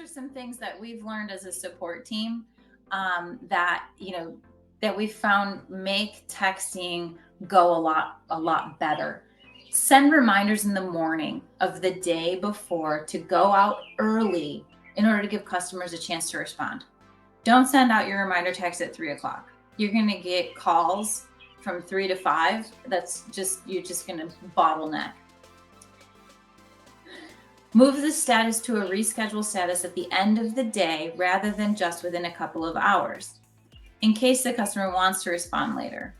are some things that we've learned as a support team that, that we found make texting go a lot better. Send reminders in the morning of the day before to go out early in order to give customers a chance to respond. Don't send out your reminder text at 3 o'clock. You're going to get calls from 3 to 5. You're just going to bottleneck. Move the status to a reschedule status at the end of the day rather than just within a couple of hours, in case the customer wants to respond later.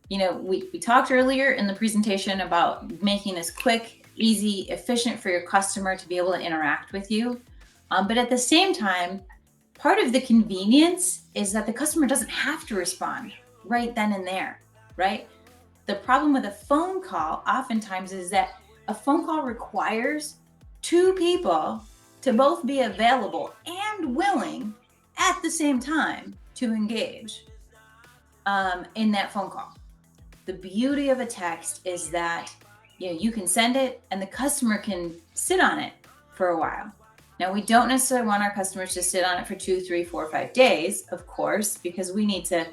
We talked earlier in the presentation about making this quick, easy, efficient for your customer to be able to interact with you. But at the same time, part of the convenience is that the customer doesn't have to respond right then and there, right? The problem with a phone call oftentimes is that a phone call requires two people to both be available and willing at the same time to engage in that phone call. The beauty of a text is that you can send it and the customer can sit on it for a while. Now, we don't necessarily want our customers to sit on it for 2, 3, 4, 5 days, of course, because we need to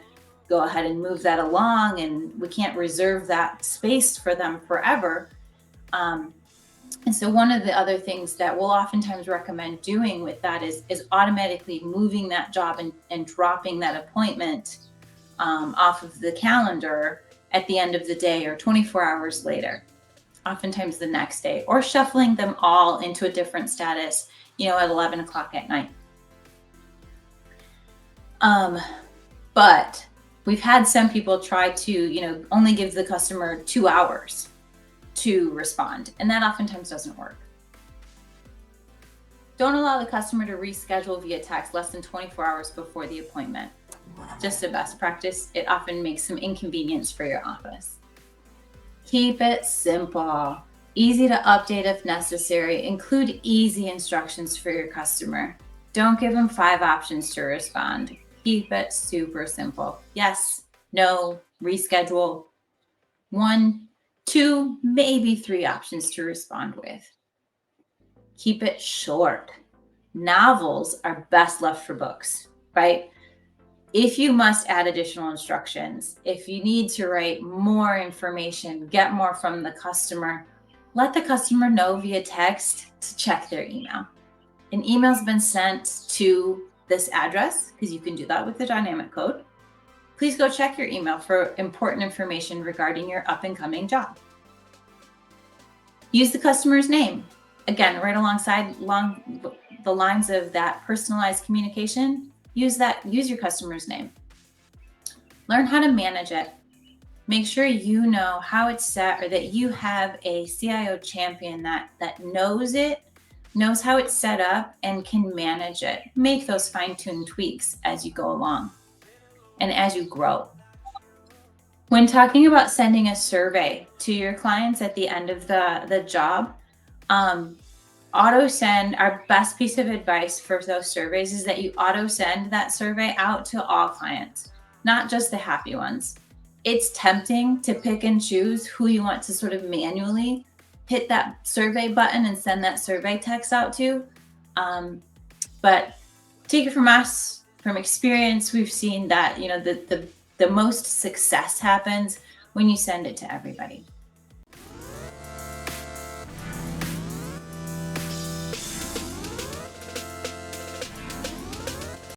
go ahead and move that along, and we can't reserve that space for them forever. And so one of the other things that we'll oftentimes recommend doing with that is automatically moving that job and dropping that appointment off of the calendar at the end of the day or 24 hours later, oftentimes the next day, or shuffling them all into a different status, at 11 o'clock at night. But we've had some people try to, only give the customer 2 hours to respond, and that oftentimes doesn't work. Don't allow the customer to reschedule via text less than 24 hours before the appointment. Just a best practice. It often makes some inconvenience for your office. Keep it simple, easy to update if necessary. Include easy instructions for your customer. Don't give them 5 options to respond. Keep it super simple. Yes, no, reschedule. 1, 2, maybe 3 options to respond with. Keep it short. Novels are best left for books, right? If you must add additional instructions, if you need to write more information, get more from the customer, let the customer know via text to check their email. An email's been sent to this address, because you can do that with the dynamic code. Please go check your email for important information regarding your up and coming job. Use the customer's name. Again, right along the lines of that personalized communication, use your customer's name. Learn how to manage it. Make sure you know how it's set, or that you have a CIO champion that knows it, knows how it's set up, and can manage it. Make those fine-tuned tweaks as you go along and as you grow. When talking about sending a survey to your clients at the end of the job, auto send, our best piece of advice for those surveys is that you auto send that survey out to all clients, not just the happy ones. It's tempting to pick and choose who you want to sort of manually hit that survey button and send that survey text out to. But take it from us, from experience, we've seen that, the most success happens when you send it to everybody.